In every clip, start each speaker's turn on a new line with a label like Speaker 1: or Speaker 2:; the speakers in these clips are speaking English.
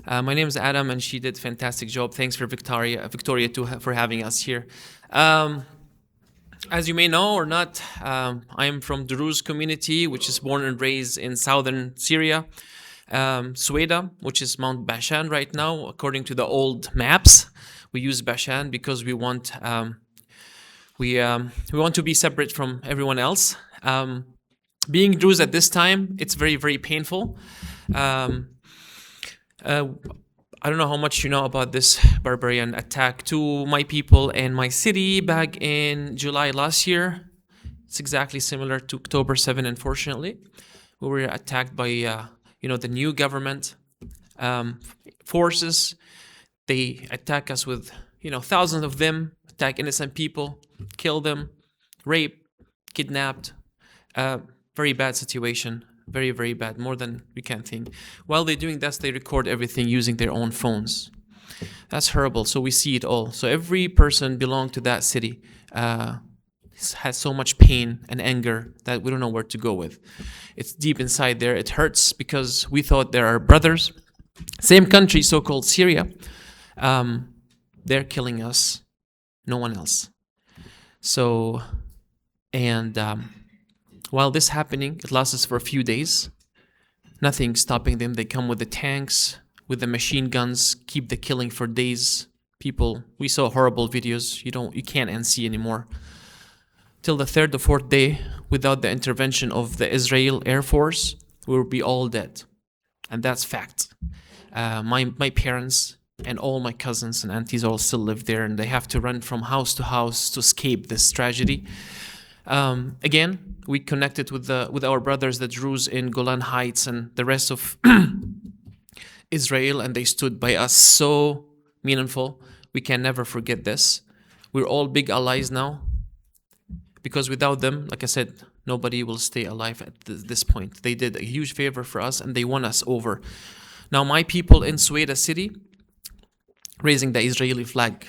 Speaker 1: My name is Adam, and she did a fantastic job. Thanks for Victoria for having us here. As you may know or not, I am from the Druze community, which is born and raised in southern Syria. Suwayda, which is Mount Bashan right now, according to the old maps. We use Bashan because we want to be separate from everyone else. Being Druze at this time, it's very, very painful. I don't know how much you know about this barbarian attack to my people and my city back in July last year. It's exactly similar to October 7, unfortunately. We were attacked by the new government forces. They attack us with thousands of them, attack innocent people, kill them, rape, kidnapped. Very bad situation. Very, very bad, more than we can think. While they're doing that, they record everything using their own phones. That's horrible. So we see it all. So every person belonging to that city has so much pain and anger that we don't know where to go with. It's deep inside there. It hurts because we thought they're our brothers. Same country, so-called Syria. They're killing us. No one else. So, and while this happening, it lasts for a few days. Nothing stopping them. They come with the tanks, with the machine guns, keep the killing for days. People, we saw horrible videos. You can't unsee anymore. Till the third or fourth day, without the intervention of the Israel Air Force, we will be all dead, and that's fact. My parents and all my cousins and aunties all still live there, and they have to run from house to house to escape this tragedy. Again, we connected with our brothers, the Druze in Golan Heights and the rest of Israel, and they stood by us. So meaningful. We can never forget this. We're all big allies now, because without them, like I said, nobody will stay alive at this point. They did a huge favor for us, and they won us over. Now, my people in Suwayda city, raising the Israeli flag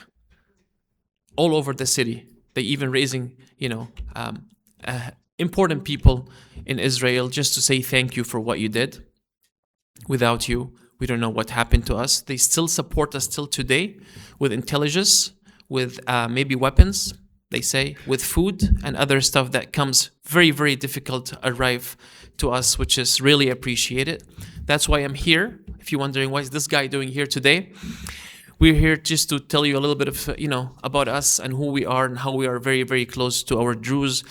Speaker 1: all over the city. They even raising, important people in Israel just to say thank you for what you did. Without you, we don't know what happened to us. They still support us till today with intelligence, with maybe weapons, they say, with food and other stuff that comes very, very difficult to arrive to us, which is really appreciated. That's why I'm here. If you're wondering what is this guy doing here today, we're here just to tell you a little bit of, about us and who we are and how we are very, very close to our Druze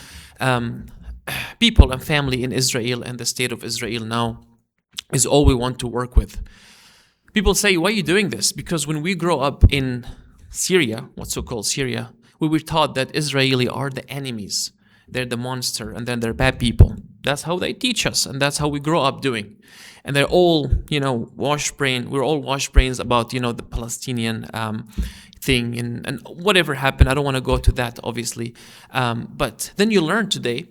Speaker 1: people and family in Israel, and the state of Israel now is all we want to work with. People say, why are you doing this? Because when we grow up in Syria, what's so-called Syria, we were taught that Israeli are the enemies. They're the monster, and then they're bad people. That's how they teach us, and that's how we grow up doing. And they're all, wash brain. We're all wash brains about, the Palestinian thing and whatever happened. I don't want to go to that, obviously. But then you learn today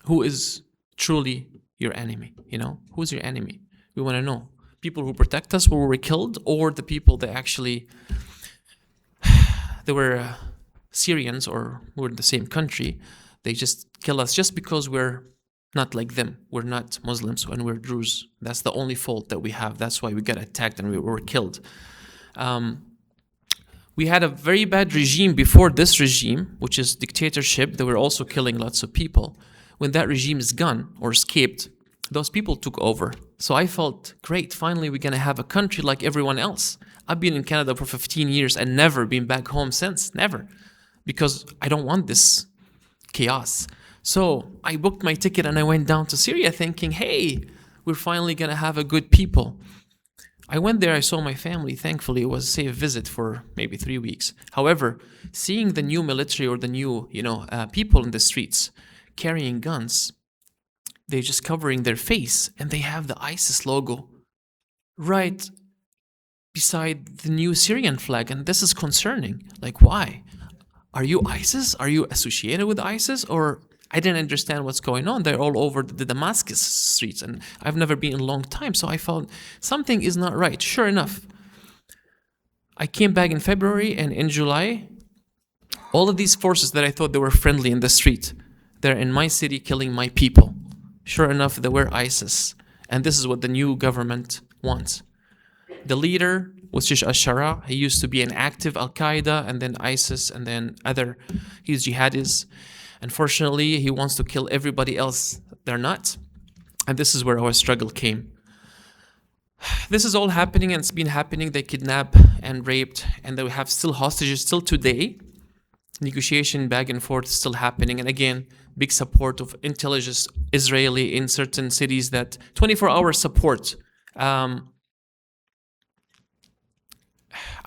Speaker 1: who is truly your enemy. Who's your enemy? We want to know. People who protect us when we were killed, or the people that actually they were Syrians or we're in the same country. They just kill us just because we're not like them. We're not Muslims and we're Druze. That's the only fault that we have. That's why we got attacked and we were killed. We had a very bad regime before this regime, which is dictatorship. They were also killing lots of people. When that regime is gone or escaped, those people took over. So I felt, great, finally we're going to have a country like everyone else. I've been in Canada for 15 years and never been back home since, never. Because I don't want this chaos. So I booked my ticket and I went down to Syria thinking, hey, we're finally going to have a good people. I went there, I saw my family. Thankfully, it was a safe visit for maybe 3 weeks. However, seeing the new military or the new, people in the streets carrying guns, they're just covering their face and they have the ISIS logo right beside the new Syrian flag. And this is concerning. Like, why? Are you ISIS? Are you associated with ISIS? Or I didn't understand what's going on. They're all over the Damascus streets, and I've never been in a long time, so I felt something is not right. Sure enough, I came back in February, and in July, all of these forces that I thought they were friendly in the street, they're in my city killing my people. Sure enough, they were ISIS, and this is what the new government wants. The leader was Shish al-Shara. He used to be an active Al-Qaeda and then ISIS and then he's jihadis. Unfortunately, he wants to kill everybody else. They're not. And this is where our struggle came. This is all happening, and it's been happening. They kidnap and raped, and they have still hostages still today. Negotiation back and forth is still happening. And again, big support of intelligence Israeli in certain cities, that 24-hour support. I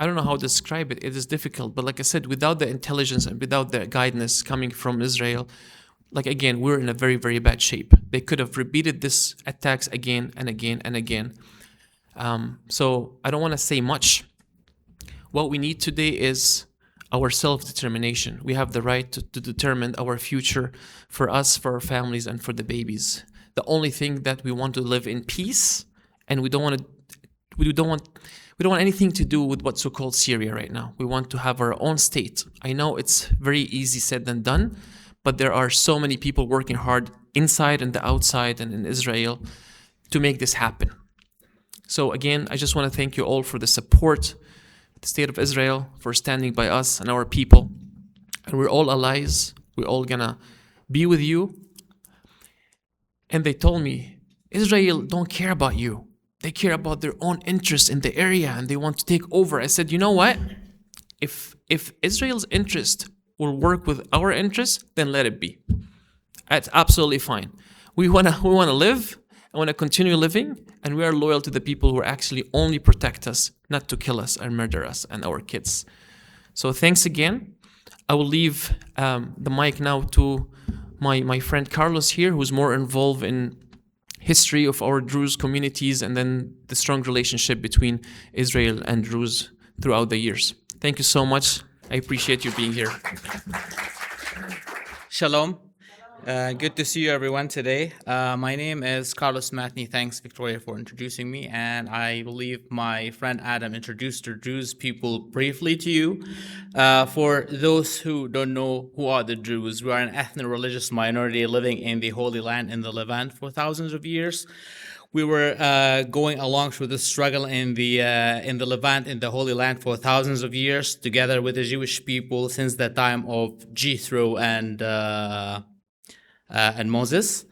Speaker 1: don't know how to describe it. It is difficult. But like I said, without the intelligence and without the guidance coming from Israel, like again, we're in a very, very bad shape. They could have repeated this attacks again and again and again. So I don't want to say much. What we need today is our self-determination. We have the right to determine our future for us, for our families, and for the babies. The only thing that we want to live in peace, and we don't want anything to do with what's so-called Syria right now. We want to have our own state. I know it's very easy said than done, but there are so many people working hard inside and the outside and in Israel to make this happen. So again, I just want to thank you all for the support, the state of Israel, for standing by us and our people. And we're all allies. We're all gonna be with you. And they told me, Israel don't care about you. They care about their own interests in the area and they want to take over. I said, you know what? If Israel's interest will work with our interests, then let it be. That's absolutely fine. We wanna live. I want to continue living, and we are loyal to the people who actually only protect us, not to kill us and murder us and our kids. So thanks again. I will leave the mic now to my friend Carlos here, who's more involved in history of our Druze communities and then the strong relationship between Israel and Druze throughout the years. Thank you so much. I appreciate you being here.
Speaker 2: Shalom. Good to see you everyone today. My name is Carlos Matni. Thanks, Victoria, for introducing me. And I believe my friend Adam introduced the Druze people briefly to you. For those who don't know who are the Druze, we are an ethno-religious minority living in the Holy Land in the Levant for thousands of years. We were going along through the struggle in the Levant, in the Holy Land for thousands of years, together with the Jewish people since the time of Jethro and Moses.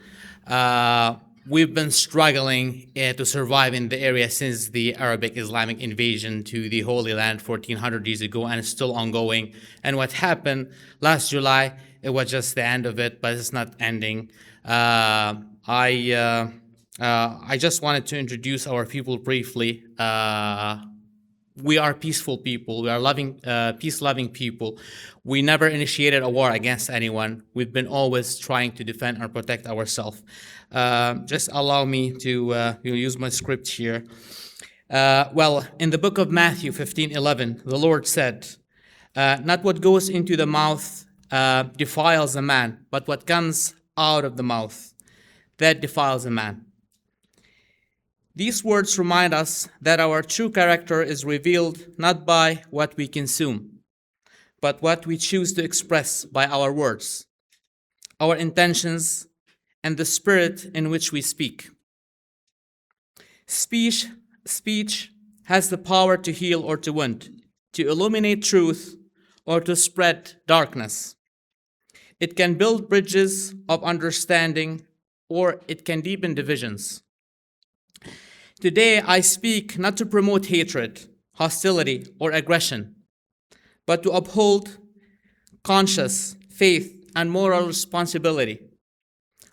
Speaker 2: We've been struggling to survive in the area since the Arabic Islamic invasion to the Holy Land 1400 years ago, and it's still ongoing. And what happened last July, it was just the end of it, but it's not ending. I just wanted to introduce our people briefly. We are peaceful people. We are peace-loving people. We never initiated a war against anyone. We've been always trying to defend and protect ourselves. Just allow me to use my script here. In the book of Matthew 15:11, the Lord said, "Not what goes into the mouth defiles a man, but what comes out of the mouth, that defiles a man." These words remind us that our true character is revealed not by what we consume, but what we choose to express by our words, our intentions, and the spirit in which we speak. Speech has the power to heal or to wound, to illuminate truth or to spread darkness. It can build bridges of understanding, or it can deepen divisions. Today, I speak not to promote hatred, hostility, or aggression, but to uphold conscience, faith, and moral responsibility.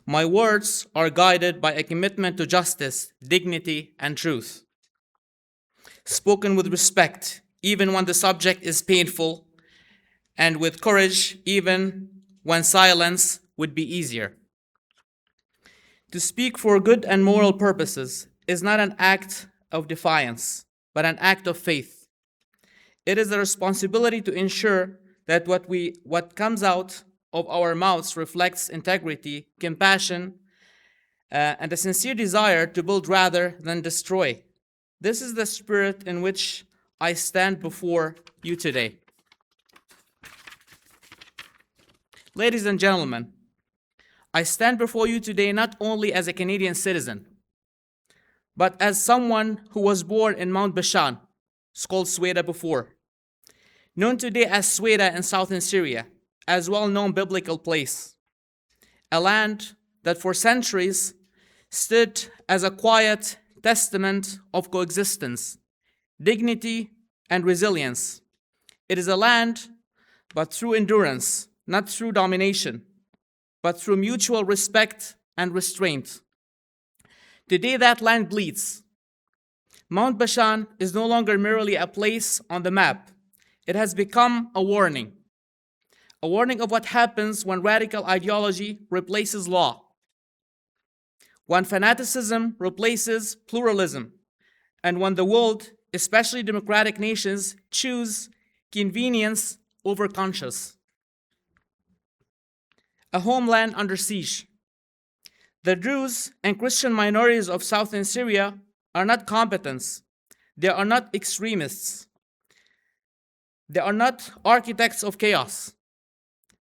Speaker 2: My words are guided by a commitment to justice, dignity, and truth. Spoken with respect, even when the subject is painful, and with courage, even when silence would be easier. To speak for good and moral purposes is not an act of defiance, but an act of faith. It is a responsibility to ensure that what comes out of our mouths reflects integrity, compassion, and a sincere desire to build rather than destroy. This is the spirit in which I stand before you today. Ladies and gentlemen, I stand before you today not only as a Canadian citizen, but as someone who was born in Mount Bashan, it's called Suwayda before, known today as Suwayda in southern Syria, as well-known biblical place, a land that for centuries stood as a quiet testament of coexistence, dignity, and resilience. It is a land, but through endurance, not through domination, but through mutual respect and restraint. Today that land bleeds. Mount Bashan is no longer merely a place on the map. It has become a warning of what happens when radical ideology replaces law, when fanaticism replaces pluralism, and when the world, especially democratic nations, choose convenience over conscience. A homeland under siege. The Druze and Christian minorities of southern Syria are not combatants. They are not extremists. They are not architects of chaos.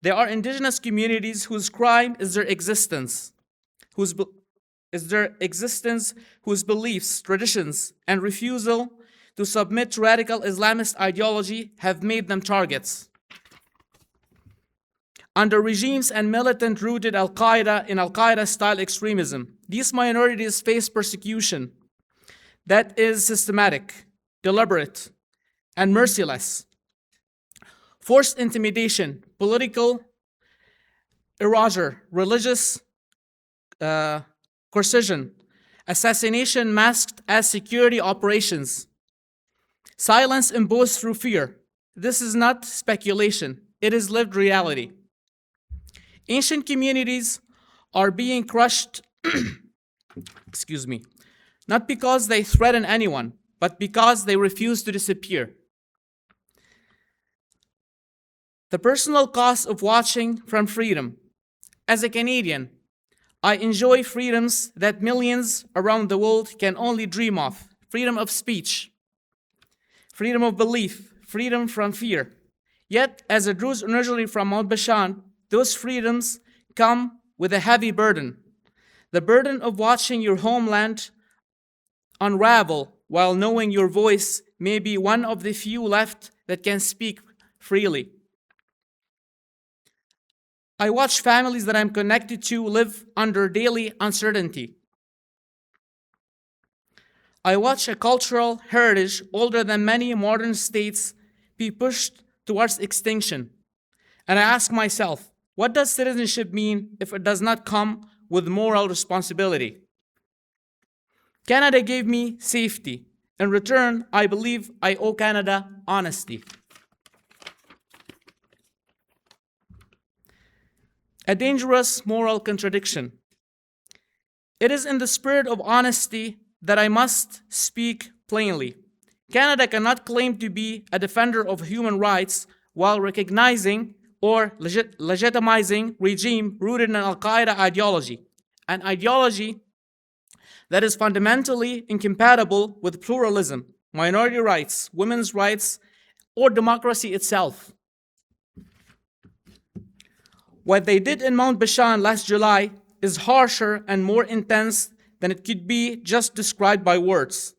Speaker 2: They are indigenous communities whose crime is their existence, whose beliefs, traditions, and refusal to submit to radical Islamist ideology have made them targets. Under regimes and militant-rooted Al-Qaeda-style extremism, these minorities face persecution that is systematic, deliberate, and merciless. Forced intimidation, political erasure, religious coercion, assassination masked as security operations, silence imposed through fear. This is not speculation, it is lived reality. Ancient communities are being crushed, not because they threaten anyone, but because they refuse to disappear. The personal cost of watching from freedom. As a Canadian, I enjoy freedoms that millions around the world can only dream of. Freedom of speech, freedom of belief, freedom from fear. Yet, as a Druze originally from Mount Bashan, those freedoms come with a heavy burden. The burden of watching your homeland unravel while knowing your voice may be one of the few left that can speak freely. I watch families that I'm connected to live under daily uncertainty. I watch a cultural heritage older than many modern states be pushed towards extinction. And I ask myself, what does citizenship mean if it does not come with moral responsibility? Canada gave me safety. In return, I believe I owe Canada honesty. A dangerous moral contradiction. It is in the spirit of honesty that I must speak plainly. Canada cannot claim to be a defender of human rights while recognizing or legitimizing regime rooted in Al-Qaeda ideology, an ideology that is fundamentally incompatible with pluralism, minority rights, women's rights, or democracy itself. What they did in Mount Bashan last July is harsher and more intense than it could be just described by words.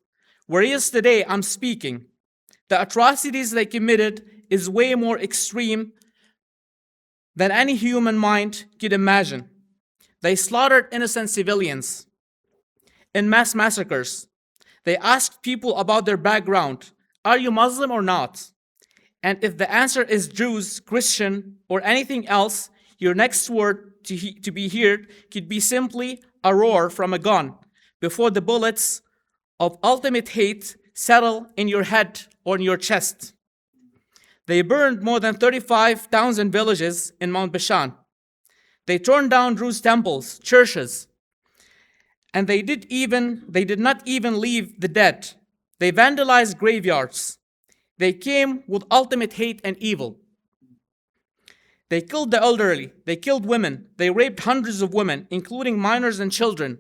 Speaker 2: Whereas today I'm speaking, the atrocities they committed is way more extreme than any human mind could imagine. They slaughtered innocent civilians in mass massacres. They asked people about their background. Are you Muslim or not? And if the answer is Druze, Christian, or anything else, your next word to be heard could be simply a roar from a gun before the bullets of ultimate hate settle in your head or in your chest. They burned more than 35,000 villages in Mount Bashan. They torn down Druze temples, churches, and they did not even leave the dead. They vandalized graveyards. They came with ultimate hate and evil. They killed the elderly, they killed women, they raped hundreds of women, including minors and children.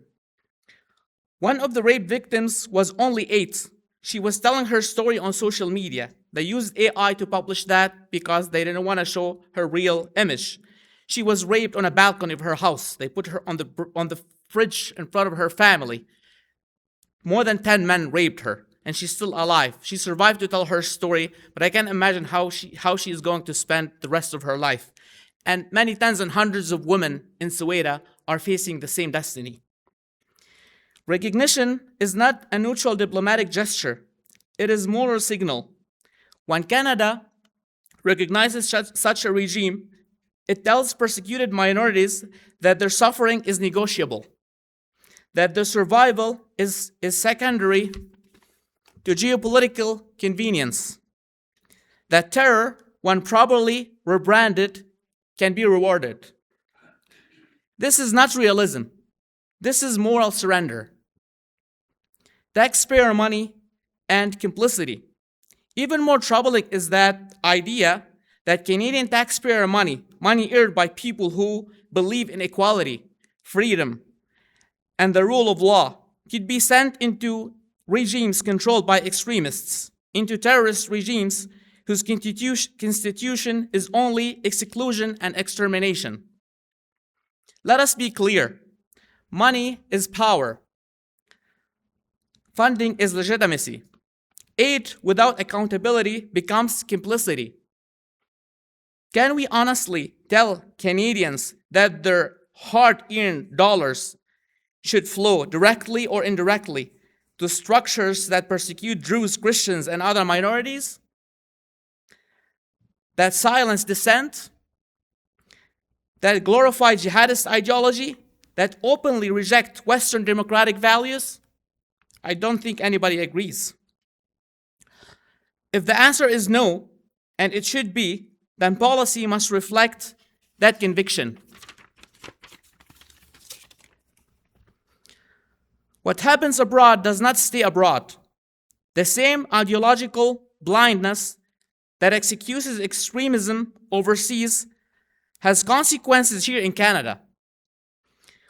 Speaker 2: One of the rape victims was only 8. She was telling her story on social media. They used AI to publish that because they didn't want to show her real image. She was raped on a balcony of her house. They put her on the fridge in front of her family. more than 10 men raped her, and she's still alive. She survived to tell her story, but I can't imagine how she is going to spend the rest of her life. And many tens and hundreds of women in Suwayda are facing the same destiny. Recognition is not a neutral diplomatic gesture. It is a moral signal. When Canada recognizes such a regime, it tells persecuted minorities that their suffering is negotiable, that their survival is secondary to geopolitical convenience, that terror, when properly rebranded, can be rewarded. This is not realism. This is moral surrender. Taxpayer money and complicity. Even more troubling is that idea that Canadian taxpayer money earned by people who believe in equality, freedom, and the rule of law, could be sent into regimes controlled by extremists, into terrorist regimes whose constitution is only exclusion and extermination. Let us be clear. Money is power. Funding is legitimacy. Aid without accountability becomes complicity. Can we honestly tell Canadians that their hard-earned dollars should flow directly or indirectly to structures that persecute Druze, Christians, and other minorities? That silence dissent? That glorify jihadist ideology? That openly reject Western democratic values? I don't think anybody agrees. If the answer is no, and it should be, then policy must reflect that conviction. What happens abroad does not stay abroad. The same ideological blindness that excuses extremism overseas has consequences here in Canada.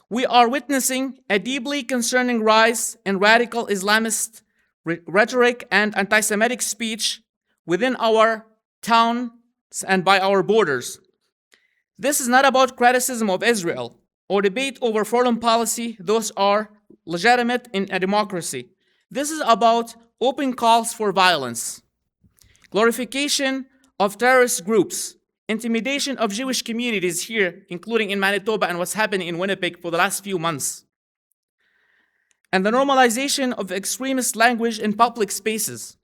Speaker 2: We are witnessing a deeply concerning rise in radical Islamist rhetoric and anti-Semitic speech within our towns and by our borders. This is not about criticism of Israel or debate over foreign policy. Those are legitimate in a democracy. This is about open calls for violence, glorification of terrorist groups, intimidation of Jewish communities here, including in Manitoba and what's happening in Winnipeg for the last few months, and the normalization of extremist language in public spaces.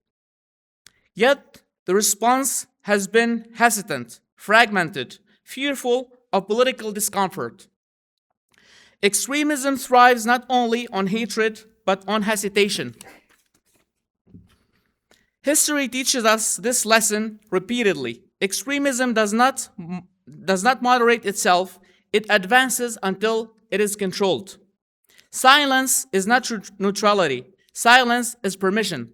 Speaker 2: Yet, the response has been hesitant, fragmented, fearful of political discomfort. Extremism thrives not only on hatred, but on hesitation. History teaches us this lesson repeatedly. Extremism does not moderate itself, it advances until it is controlled. Silence is not neutrality. Silence is permission.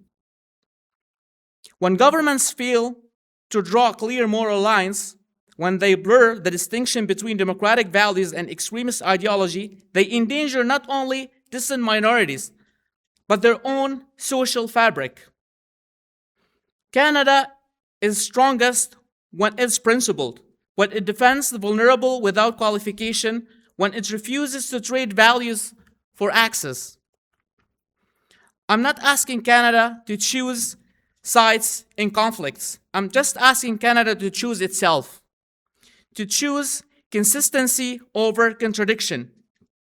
Speaker 2: When governments fail to draw clear moral lines, when they blur the distinction between democratic values and extremist ideology, they endanger not only distant minorities, but their own social fabric. Canada is strongest when it's principled, when it defends the vulnerable without qualification, when it refuses to trade values for access. I'm not asking Canada to choose sides in conflicts. I'm just asking Canada to choose itself, to choose consistency over contradiction,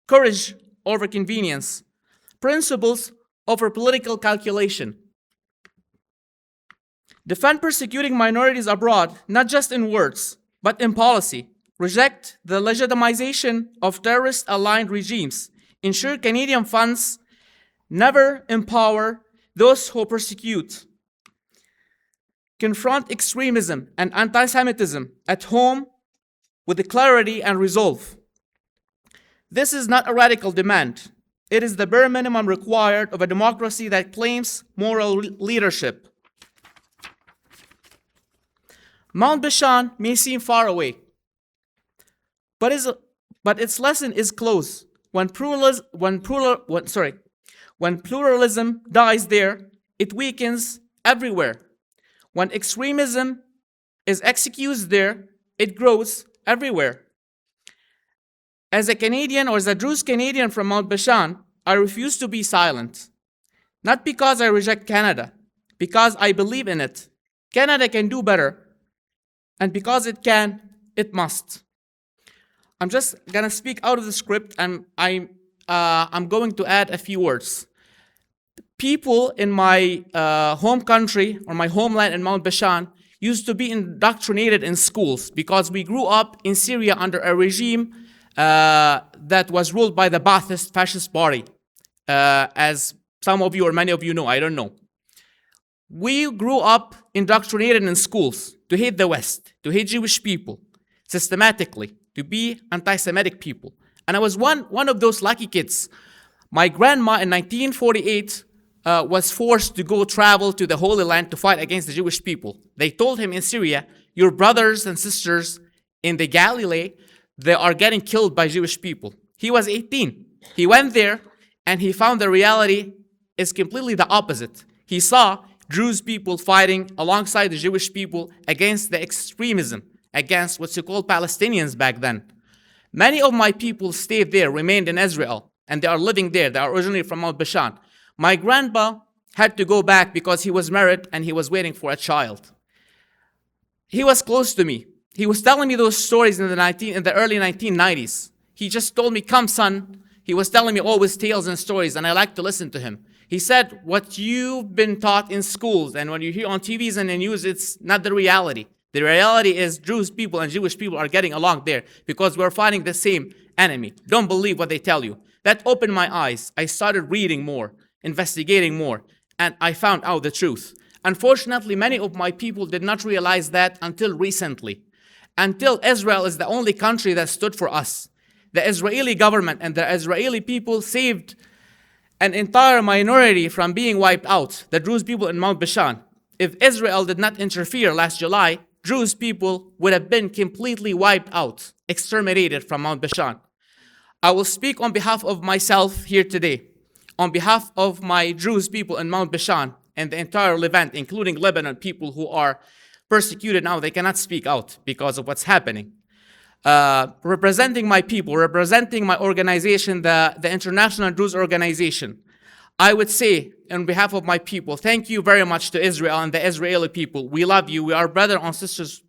Speaker 2: courage over convenience, principles over political calculation. Defend persecuting minorities abroad, not just in words, but in policy. Reject the legitimization of terrorist-aligned regimes. Ensure Canadian funds never empower those who persecute. Confront extremism and anti-Semitism at home with clarity and resolve. This is not a radical demand. It is the bare minimum required of a democracy that claims moral leadership. Mount Bashan may seem far away, but its lesson is close. When pluralism dies there, it weakens everywhere. When extremism is executed there, it grows everywhere. As a Canadian or as a Druze Canadian from Mount Bashan, I refuse to be silent. Not because I reject Canada, because I believe in it. Canada can do better, and because it can, it must. I'm just gonna speak out of the script, and I'm going to add a few words. People in my home country, or my homeland in Mount Bashan, used to be indoctrinated in schools because we grew up in Syria under a regime that was ruled by the Ba'athist fascist party, as some of you or many of you know, I don't know. We grew up indoctrinated in schools to hate the West, to hate Jewish people, systematically, to be anti-Semitic people. And I was one of those lucky kids. My grandma in 1948 was forced to go travel to the Holy Land to fight against the Jewish people. They told him in Syria, your brothers and sisters in the Galilee, they are getting killed by Jewish people. He was 18. He went there and he found the reality is completely the opposite. He saw Druze people fighting alongside the Jewish people against the extremism, against what's called Palestinians back then. Many of my people stayed there, remained in Israel, and they are living there. They are originally from Mount Bashan. My grandpa had to go back because he was married and he was waiting for a child. He was close to me. He was telling me those stories in the early 1990s. He just told me, come son. He was telling me always tales and stories, and I like to listen to him. He said, what you've been taught in schools and when you hear on TVs and the news, it's not the reality. The reality is Druze people and Jewish people are getting along there because we're fighting the same enemy. Don't believe what they tell you. That opened my eyes. I started reading more, investigating more, and I found out the truth. Unfortunately, many of my people did not realize that until recently. Until Israel is the only country that stood for us. The Israeli government and the Israeli people saved an entire minority from being wiped out, the Druze people in Mount Bashan. If Israel did not interfere last July, Druze people would have been completely wiped out, exterminated from Mount Bashan. I will speak on behalf of myself here today, on behalf of my Druze people in Mount Bashan and the entire Levant, including Lebanon, people who are persecuted now. They cannot speak out because of what's happening. Representing my people, representing my organization, the International Druze Organization, I would say on behalf of my people, thank you very much to Israel and the Israeli people. We love you. We are brothers and sisters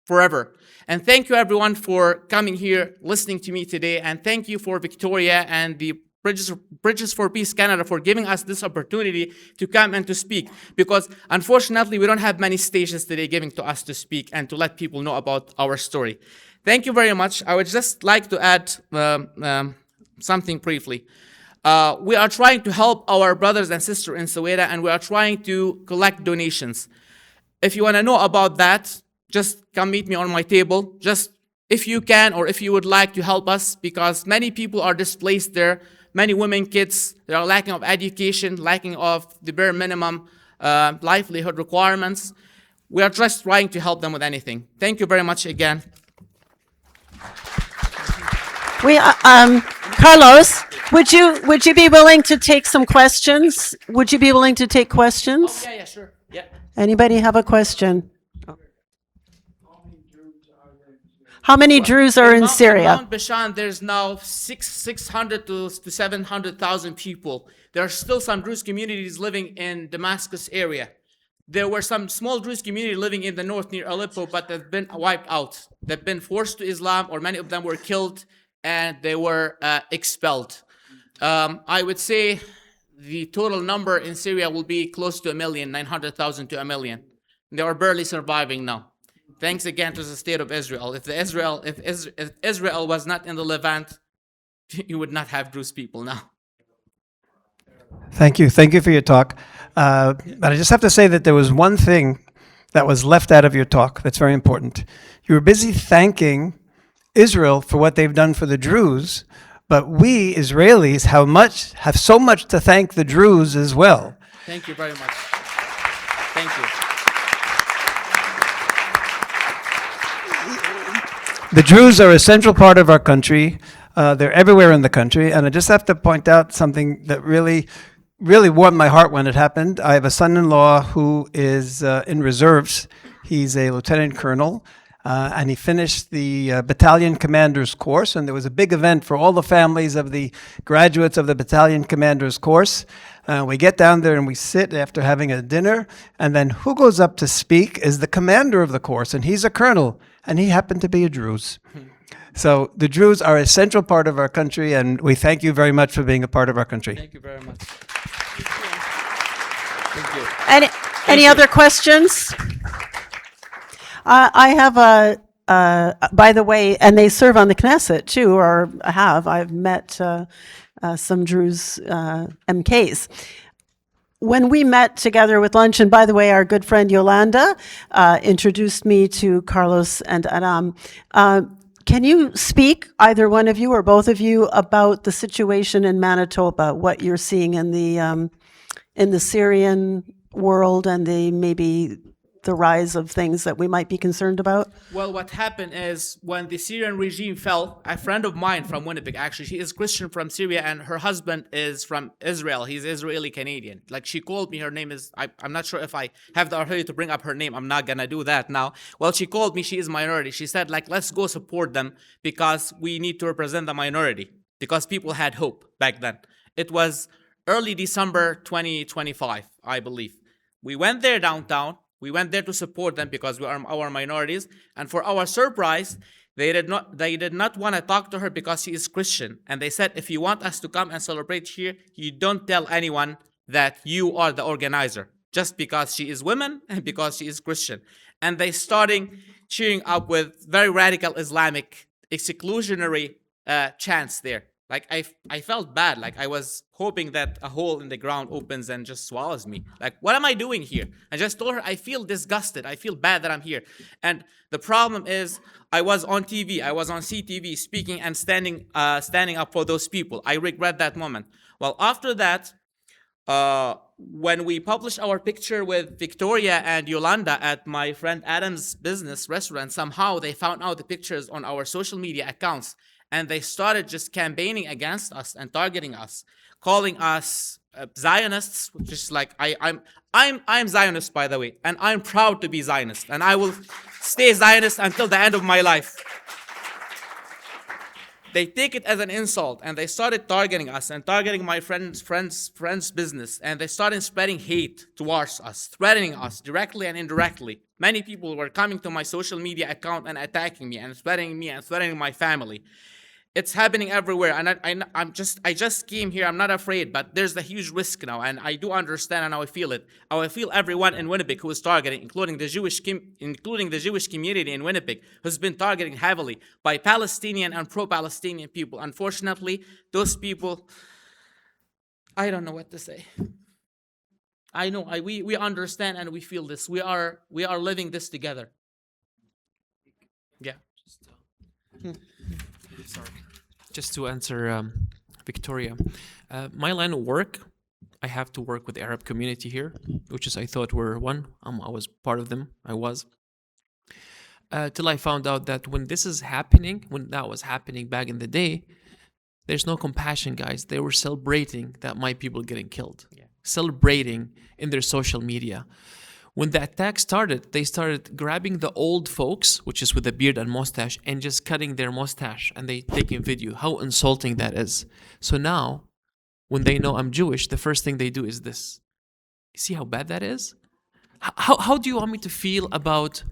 Speaker 2: forever. And thank you everyone for coming here, listening to me today. And thank you for Victoria and the Bridges for Peace Canada for giving us this opportunity to come and to speak. Because unfortunately, we don't have many stations today giving to us to speak and to let people know about our story. Thank you very much. I would just like to add something briefly. We are trying to help our brothers and sisters in Suwayda, and we are trying to collect donations. If you want to know about that, just come meet me on my table. Just if you can or if you would like to help us, because many people are displaced there. Many women, kids, they are lacking of education, lacking of the bare minimum livelihood requirements. We are just trying to help them with anything. Thank you very much again.
Speaker 3: Carlos, would you be willing to take some questions? Would you be willing to take questions?
Speaker 2: Oh, yeah, sure. Yeah.
Speaker 3: Anybody have a question? How many Druze are in Syria?
Speaker 2: In Mount Bashan, there's now 600 to 700,000 people. There are still some Druze communities living in Damascus area. There were some small Druze community living in the north near Aleppo, but they've been wiped out. They've been forced to Islam, or many of them were killed, and they were expelled. I would say the total number in Syria will be close to 900,000 to 1 million. They are barely surviving now. Thanks again to the state of Israel. If Israel was not in the Levant, you would not have Druze people now.
Speaker 4: Thank you for your talk. But I just have to say that there was one thing that was left out of your talk that's very important. You were busy thanking Israel for what they've done for the Druze, but we Israelis have so much to thank the Druze as well.
Speaker 2: Thank you very much. Thank you.
Speaker 4: The Druze are a central part of our country. They're everywhere in the country, and I just have to point out something that really warmed my heart when it happened. I have a son-in-law who is in reserves. He's a lieutenant colonel. and he finished the battalion commander's course. And there was a big event for all the families of the graduates of the battalion commander's course. We get down there and we sit after having a dinner, and then who goes up to speak is the commander of the course, and he's a colonel, and he happened to be a Druze. So the Druze are a central part of our country, and we thank you very much for being a part of our country.
Speaker 2: Thank you very much. Thank you.
Speaker 3: Any other questions? I have by the way, and they serve on the Knesset too, or have. I've met some Druze MKs. When we met together with lunch, and by the way, our good friend Yolanda introduced me to Carlos and Adham. Can you speak, either one of you or both of you, about the situation in Manitoba, what you're seeing in the Syrian world and maybe the rise of things that we might be concerned about?
Speaker 2: Well, what happened is when the Syrian regime fell, a friend of mine from Winnipeg, actually, she is Christian from Syria, and her husband is from Israel. He's Israeli Canadian. Like, she called me, her name is, I'm not sure if I have the authority to bring up her name. I'm not gonna do that now. Well, she called me, she is minority. She said, like, let's go support them because we need to represent the minority, because people had hope back then. It was early December 2025, I believe. We went there downtown. We went there to support them because we are our minorities. And for our surprise, they did not want to talk to her because she is Christian. And they said, if you want us to come and celebrate here, you don't tell anyone that you are the organizer, just because she is woman and because she is Christian. And they started cheering up with very radical Islamic exclusionary chants there. Like, I felt bad. Like, I was hoping that a hole in the ground opens and just swallows me. Like, what am I doing here? I just told her, I feel disgusted. I feel bad that I'm here. And the problem is, I was on TV. I was on CTV speaking and standing up for those people. I regret that moment. Well, after that, when we published our picture with Victoria and Yolanda at my friend Adam's business restaurant, somehow they found out the pictures on our social media accounts. And they started just campaigning against us and targeting us, calling us Zionists, which is like, I'm Zionist, by the way, and I'm proud to be Zionist, and I will stay Zionist until the end of my life. They take it as an insult, and they started targeting us and targeting my friend's business, and they started spreading hate towards us, threatening us directly and indirectly. Many people were coming to my social media account and attacking me and threatening my family. It's happening everywhere, and I just came here. I'm not afraid, but there's a huge risk now, and I do understand, and I feel it. I feel everyone in Winnipeg who is targeting, including the Jewish community in Winnipeg, who's been targeting heavily by Palestinian and pro-Palestinian people. Unfortunately, those people, I don't know what to say. I know we understand and we feel this. We are living this together. Yeah.
Speaker 1: Sorry. Just to answer Victoria, my line of work, I have to work with the Arab community here, which is I thought were one. I was part of them. I was. Till I found out that when that was happening back in the day, there's no compassion, guys. They were celebrating that my people getting killed. Yeah. Celebrating in their social media. When the attack started, they started grabbing the old folks, which is with a beard and mustache, and just cutting their mustache, and they taking video. How insulting that is. So now, when they know I'm Jewish, the first thing they do is this. You see how bad that is? How do you want me to feel about...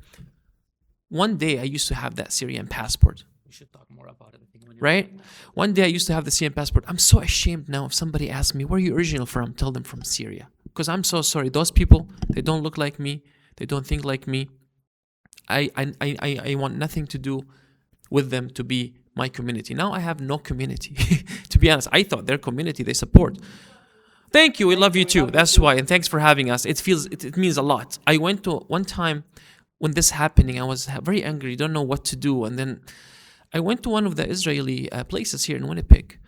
Speaker 1: One day I used to have that Syrian passport.
Speaker 2: We should talk more about it.
Speaker 1: Right? One day I used to have the Syrian passport. I'm so ashamed now if somebody asks me, where are you originally from? Tell them from Syria. Because I'm so sorry. Those people, they don't look like me. They don't think like me. I want nothing to do with them to be my community. Now I have no community. To be honest, I thought their community, they support. Thank you. We love you too. That's why. And thanks for having us. It means a lot. I went to one time when this happening, I was very angry. Don't know what to do. And then I went to one of the Israeli places here in Winnipeg.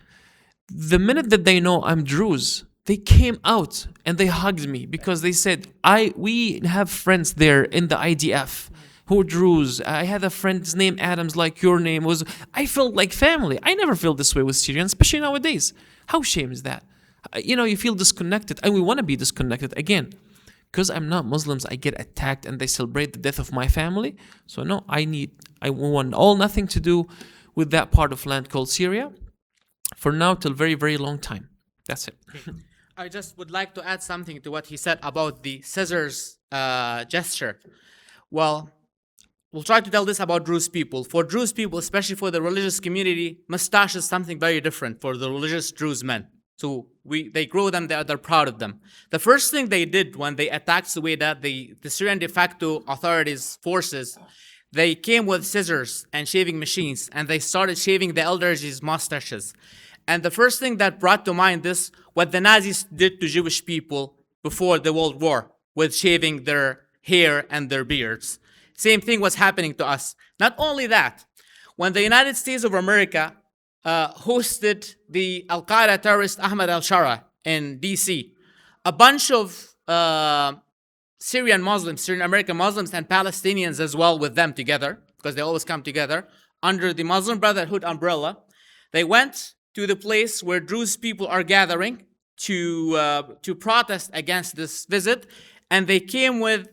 Speaker 1: The minute that they know I'm Druze, they came out and they hugged me because they said, we have friends there in the IDF who are Druze. I had a friend's name, Adam's, like your name was. I felt like family. I never felt this way with Syrians, especially nowadays. How shame is that? You feel disconnected, and we want to be disconnected again. because I'm not Muslims, I get attacked and they celebrate the death of my family. So no, I want all nothing to do with that part of land called Syria for now till very, very long time. That's it.
Speaker 2: I just would like to add something to what he said about the scissors gesture. Well, we'll try to tell this about Druze people. For Druze people, especially for the religious community, mustache is something very different for the religious Druze men. So they grow them, they're proud of them. The first thing they did when they attacked Suwayda, the Syrian de facto authorities, forces, they came with scissors and shaving machines, and they started shaving the elders' mustaches. And the first thing that brought to mind this, what the Nazis did to Jewish people before the World War, with shaving their hair and their beards. Same thing was happening to us. Not only that, when the United States of America hosted the Al-Qaeda terrorist Ahmed al-Shara in DC, a bunch of Syrian Muslims, Syrian American Muslims and Palestinians as well with them together, because they always come together, under the Muslim Brotherhood umbrella, they went to the place where Druze people are gathering to protest against this visit, and they came with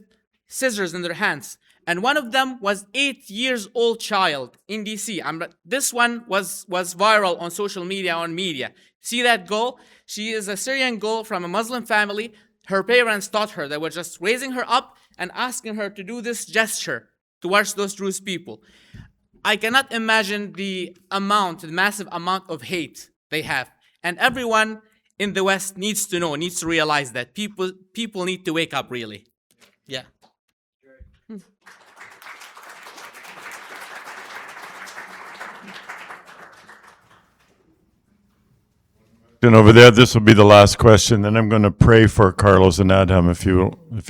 Speaker 2: scissors in their hands. And one of them was 8 years old child in DC. This one was viral on social media, on media. See that girl? She is a Syrian girl from a Muslim family. Her parents taught her. They were just raising her up and asking her to do this gesture towards those Druze people. I cannot imagine the massive amount of hate they have. And everyone in the West needs to know, needs to realize that people need to wake up, really. Yeah.
Speaker 5: And over there, this will be the last question. Then I'm going to pray for Carlos and Adham if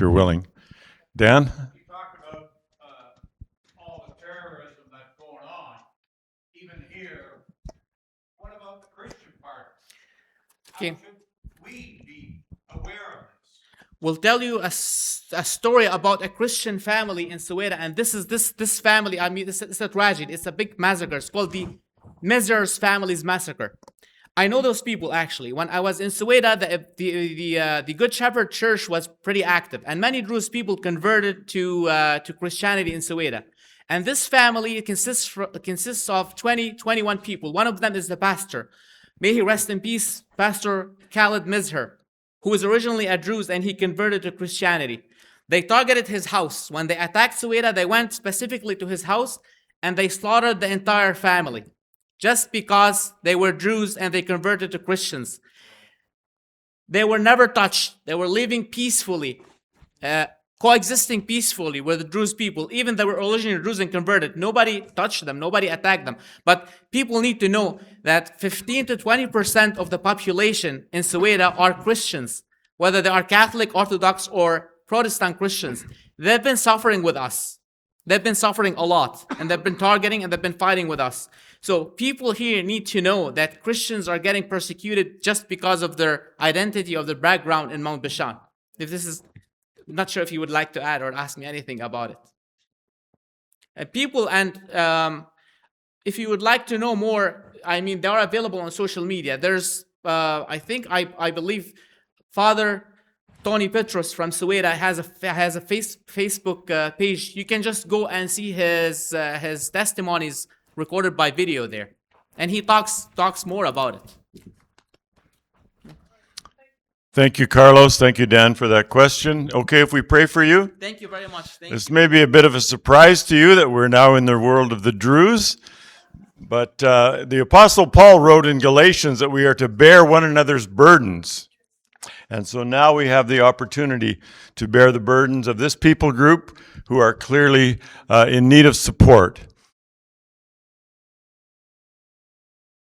Speaker 5: you're willing. Dan?
Speaker 6: You talk about all the terrorism that's going on, even here. What about the Christian part? How should we be aware of this?
Speaker 2: We'll tell you a story about a Christian family in Suwayda, and this family. I mean, it's a tragedy. It's a big massacre. It's called the Mizer's Family's Massacre. I know those people actually. When I was in Suwayda, the Good Shepherd Church was pretty active, and many Druze people converted to Christianity in Suwayda. And this family consists of 21 people. One of them is the pastor. May he rest in peace, Pastor Khalid Mizher, who was originally a Druze and he converted to Christianity. They targeted his house. When they attacked Suwayda, they went specifically to his house and they slaughtered the entire family, just because they were Druze and they converted to Christians. They were never touched. They were living peacefully, coexisting peacefully with the Druze people. Even they were originally Druze and converted. Nobody touched them. Nobody attacked them. But people need to know that 15 to 20% of the population in Suwayda are Christians, whether they are Catholic, Orthodox, or Protestant Christians. They've been suffering with us. They've been suffering a lot, and they've been targeting and they've been fighting with us. So people here need to know that Christians are getting persecuted just because of their identity, of their background in Mount Bashan. If this is, I'm not sure if you would like to add or ask me anything about it. If you would like to know more, I mean, they are available on social media. There's, I believe, Father Tony Petros from Suwayda has a Facebook page. You can just go and see his testimonies recorded by video there, and he talks more about it.
Speaker 5: Thank you, Carlos. Thank you, Dan, for that question. Okay, if we pray for you.
Speaker 2: Thank you very much.
Speaker 5: This may be a bit of a surprise to you that we're now in the world of the Druze, but the Apostle Paul wrote in Galatians that we are to bear one another's burdens. And so now we have the opportunity to bear the burdens of this people group who are clearly in need of support.